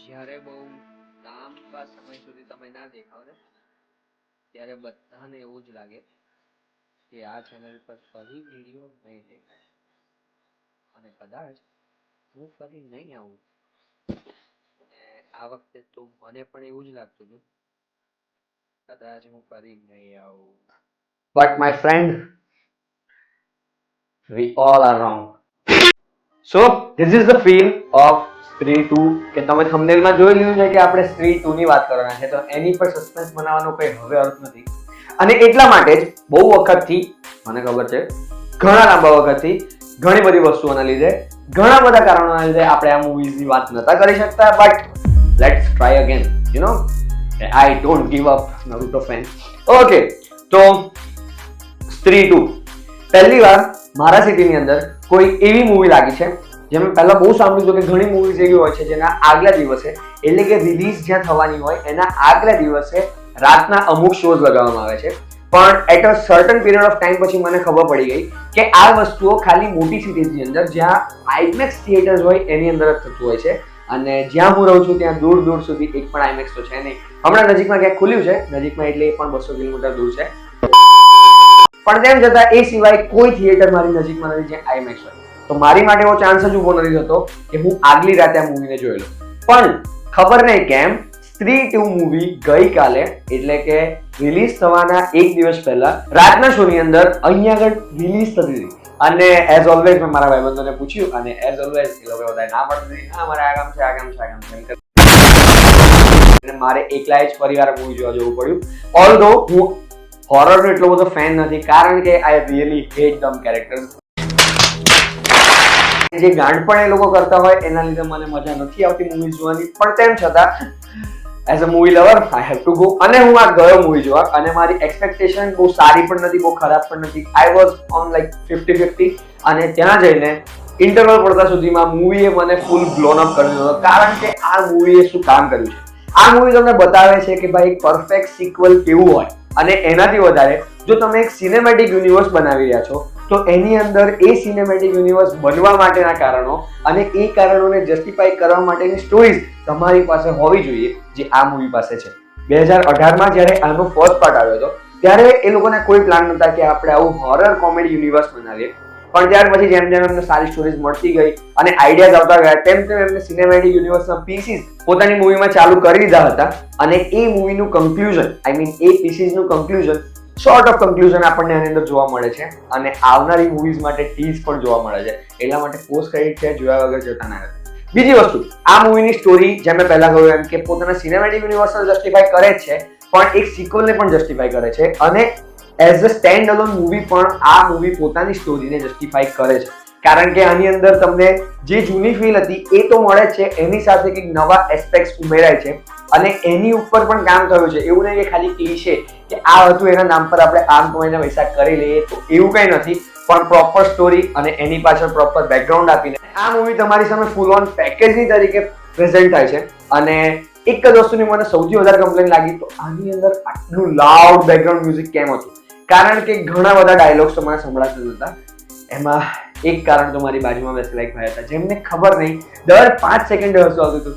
જ્યારે બહુ લાંબા સમય સુધી તમે ના દેખાવ ને ત્યારે બધાને એવું જ લાગે કે આ ચેનલ પર ફરી વિડીયો નહીં દેખાય અને કદાચ હું ફરી નહીં આવું. આ વખતે તો મને પણ એવું જ લાગતું હતું કદાચ હું ફરી નહીં આવું. But my friend, we all are wrong. So this is the feel of Stree 2 કે તમે thumbnail માં જોઈ લીધું છે કે આપણે Stree 2 ની વાત કરવાના છે, તો એની પર સસ્પેન્સ બનાવવાનો કોઈ હવે અર્થ નથી. અને એટલા માટે જ બહુ વખતથી મને ખબર છે ઘણા લાંબા વખતથી ઘણી બધી વસ્તુઓના લીધે ઘણા બધા કારણોના લીધે આપણે આ મૂવીઝની વાત નતા કરી શકતા. But let's try again, you know, I don't give up Naruto fan. Okay, તો Stree 2 પહેલી વાર મારા સિટીની અંદર કોઈ એવી મૂવી લાગી છે જે મેં પહેલા બહુ સાંભળ્યું હતું કે ઘણી મૂવીઝ એવી હોય છે જેના આગલા દિવસે, એટલે કે રિલીઝ જ્યાં થવાની હોય એના આગલા દિવસે રાતના અમુક શોઝ લગાવવામાં આવે છે. પણ at a certain period of time પછી મને ખબર પડી ગઈ કે આ વસ્તુઓ ખાલી મોટી સિટીઝની અંદર જ્યાં આઈમેક્સ થિયેટર્સ હોય એની અંદર જ થતું હોય છે. અને જ્યાં હું રહું છું ત્યાં દૂર દૂર સુધી એક પણ આઈમેક્સ તો છે નહીં. હમણાં નજીકમાં ક્યાંક ખુલ્યું છે, નજીકમાં એટલે એ પણ 200 કિલોમીટર દૂર છે. પણ તેમ છતાં એ સિવાય કોઈ થિયેટર મારી નજીકમાં નથી જ્યાં આઈમેક્સ હોય. તો મારી માટે એવો ચાન્સ જ ઉભો નથી થતો કે હું આગલી રાતે આ મૂવીને જોઈ લઉં. પણ ખબર નહીં કેમ Stree 2 મૂવી ગઈકાલે એટલે કે રિલીઝ થવાના એક દિવસ પહેલા રાતના શોની અંદર અહીંયા આગળ રિલીઝ થતી હતી. અને એઝ ઓલવેઝ મેં મારા ભાઈબંધોને પૂછ્યું અને એઝ ઓલવેઝ એ લોકો બધાએ ના પાડી દીધી. મારે આ કામ છે, આ કામ છે, આ કામ છે. અને મારે એકલાએ જ પરિવાર મૂવી જોવા જવું પડ્યું. ઓલ્ધો હું હોરરનો એટલો બધો ફેન નથી કારણ કે આઈ રિયલી હેટ ધમ કેરેક્ટર્સ. જે ગાંડપણ એ લોકો કરતા હોય એના લીધે મને મજા નથી આવતી મૂવીઝ જોવાની. પણ તેમ છતાં as a movie lover I have to go. અને હું આ ગયો મૂવી જોવા અને મારી એક્સપેક્ટેશન બહુ સારી પણ નથી, બહુ ખરાબ પણ નથી. I was on like 50-50. અને ત્યાં જઈને ઇન્ટરવલ પડતા સુધીમાં મૂવીએ મને ફૂલ બ્લોન અપ કરી દીધો કારણ કે આ મૂવીએ શું કામ કર્યું છે. આ મૂવી તમને બતાવે છે કે ભાઈ પરફેક્ટ સિક્વલ કેવું હોય. અને એનાથી વધારે જો તમે એક સિનેમેટિક યુનિવર્સ બનાવી રહ્યા છો તો એની અંદર એ સિનેમેટિક યુનિવર્સ બનવા માટેના કારણો અને એ કારણોને જસ્ટિફાઈ કરવા માટેની સ્ટોરીઝ તમારી પાસે હોવી જોઈએ, જે આ મૂવી પાસે છે. 2018માં જ્યારે આનો ફર્સ્ટ પાર્ટ આવ્યો હતો ત્યારે એ લોકોને કોઈ પ્લાન નહોતા કે આપણે આવું હોરર કોમેડી યુનિવર્સ બનાવીએ. પણ ત્યાર પછી જેમ જેમ એમને સારી સ્ટોરીઝ મળતી ગઈ અને આઈડિયાઝ આવતા ગયા તેમ તેમ એમને સિનેમેટિક યુનિવર્સના પીસીસ પોતાની મૂવીમાં ચાલુ કરી દીધા હતા. અને એ મૂવીનું કન્ક્લુઝન, આઈ મીન એ પીસીસનું કન્ક્લુઝન, શોર્ટ ઓફ કન્ક્લુઝન આપણને આની અંદર જોવા મળે છે. અને આવનારી મૂવીઝ માટે ટીઝ પણ જોવા મળે છે. એટલા માટે પોસ્ટ ક્રેડિટ છે જોયા વગર જતા ના હતા. બીજી વસ્તુ, આ મૂવીની સ્ટોરી જેમ મેં પહેલા કહ્યું એમ કે પોતાના સિનેમેટિક યુનિવર્સને જસ્ટિફાઈ કરે જ છે પણ એક સિક્વલને પણ જસ્ટિફાઈ કરે છે. અને as a stand alone movie પણ આ મૂવી પોતાની સ્ટોરીને જસ્ટિફાઈ કરે છે કારણ કે આની અંદર તમને જે જૂની ફીલ હતી એ તો મળે જ છે, એની સાથે કંઈક નવા એસ્પેક્ટ્સ ઉમેરાય છે અને એની ઉપર પણ કામ થયું છે. એવું નહીં કે ખાલી ક્લીશે કે આ હતું એના નામ પર આપણે આમ કમાઈને પૈસા કરી લઈએ, તો એવું કંઈ નથી. પણ પ્રોપર સ્ટોરી અને એની પાછળ પ્રોપર બેકગ્રાઉન્ડ આપીને આ મૂવી તમારી સામે ફૂલ ઓન પેકેજની તરીકે પ્રેઝન્ટ થાય છે. અને એક જ વસ્તુની મને સૌથી વધારે કમ્પ્લેન લાગી તો આની અંદર આટલું લાઉડ બેકગ્રાઉન્ડ મ્યુઝિક કેમ હતું. કારણ કે ઘણા બધા ડાયલોગ્સ તો મને સંભળાતા હતા. એમાં એક કારણ તો મારી બાજુમાં બેસેલા એક ભાઈ હતા જેમને ખબર નહીં દર 5 સેકન્ડ હસવું આવતું હતું.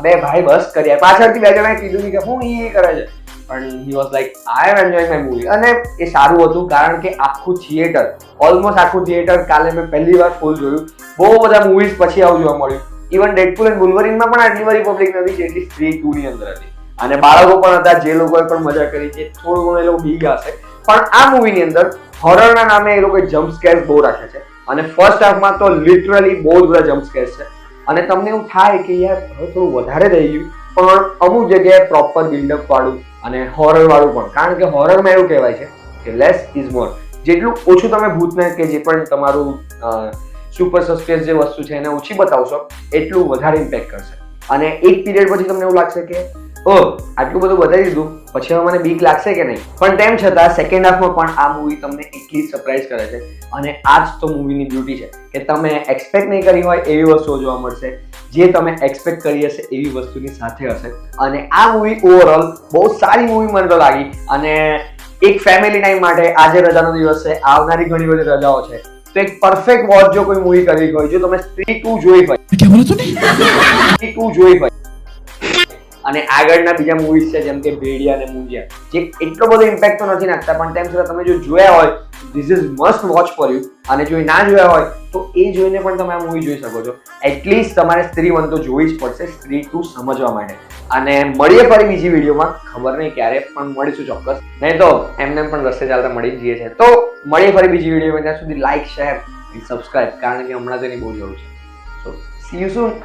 બે ભાઈ બસ કર્યા, પાછળથી બે જણાએ કીધું કે હું એ કરે છે, પણ he was like I am enjoying my movie. અને એ સારું હતું કારણ કે આખું થિયેટર, ઓલમોસ્ટ આખું થિયેટર કાલે મેં પહેલી વાર ફૂલ જોયું. બહુ બધા મૂવીઝ પછી આવું જોવા મળ્યું. ઇવન ડેડપૂલ એન્ડ વુલ્વરીનમાં પણ આટલી બધી પબ્લિક નથી જેટલી Stree 2 ની અંદર હતી. અને બાળકો પણ હતા જે લોકોએ પણ મજા કરી છે. થોડું ઘણું એ લોકો ભીગા હશે. પણ આ મૂવીની અંદર હોરરના નામે એ લોકોએ જમ્પ સ્કેર્સ બહુ રાખ્યા છે. અને ફર્સ્ટ હાફમાં તો લિટરલી બહુ જ બધા જમ્પ સ્કેર્સ છે. અને તમને એવું થાય કે યાર હવે થોડું વધારે થઈ ગયું, પણ અમુક જગ્યાએ પ્રોપર બિલ્ડઅપ વાળું અને હોરર વાળું પણ. કારણ કે હોરરમાં એવું કહેવાય છે કે લેસ ઇઝ મોર. જેટલું ઓછું તમે ભૂતને કે જે પણ તમારું સુપર સસ્પેન્સ જે વસ્તુ છે એને ઓછી બતાવશો એટલું વધારે ઇમ્પેક્ટ કરશે. અને એક પીરિયડ પછી તમને એવું લાગશે કે આટલું બધું બતાવી દીધું પછી હવે મને બીક લાગશે કે નહીં. પણ તેમ છતાં સેકન્ડ હાફમાં પણ આ મૂવી તમને એટલી સરપ્રાઈઝ કરે છે. અને આ જ તો મૂવીની બ્યુટી છે કે તમે એક્સપેક્ટ નહીં કરી હોય એવી વસ્તુઓ જોવા મળશે, જે તમે એક્સપેક્ટ કરી હશે એવી વસ્તુની સાથે હશે. અને આ મૂવી ઓવરઓલ બહુ સારી મૂવી મને તો લાગી. અને એક ફેમિલી ટાઈમ માટે આજે રજાનો દિવસ છે, આવનારી ઘણી બધી રજાઓ છે, તો એક પરફેક્ટ વોચ જો કોઈ મૂવી કરવી હોય, જો તમે સ્ત્રી 2 જોઈ હોય, સ્ત્રી 2 જોઈ હોય અને આગળના બીજા મૂવીઝ છે જેમ કે ભેડિયા અને મુંજિયા, જે એટલો બધો ઇમ્પેક્ટ તો નથી નાખતા, પણ તેમ છતાં તમે જો જોયા હોય, this is must watch for you. અને જો ના જોયા હોય તો એ જોઈને પણ તમે આ મૂવી જોઈ શકો છો. એટલીસ્ટ તમારે સ્ત્રી 1 તો જોવી જ પડશે સ્ત્રી 2 સમજવા માટે. અને મળીએ ફરી બીજી વિડીયોમાં, ખબર નહીં ક્યારે, પણ મળીશું ચોક્કસ. નહીં તો એમને પણ રસ્તે ચાલતા મળી જઈએ છે. તો મળીએ ફરી બીજી વિડીયોમાં. ત્યાં સુધી લાઈક, શેર અને સબસ્ક્રાઇબ, કારણ કે હમણાં તેની બહુ જરૂર છે. સો સી યુ સૂન.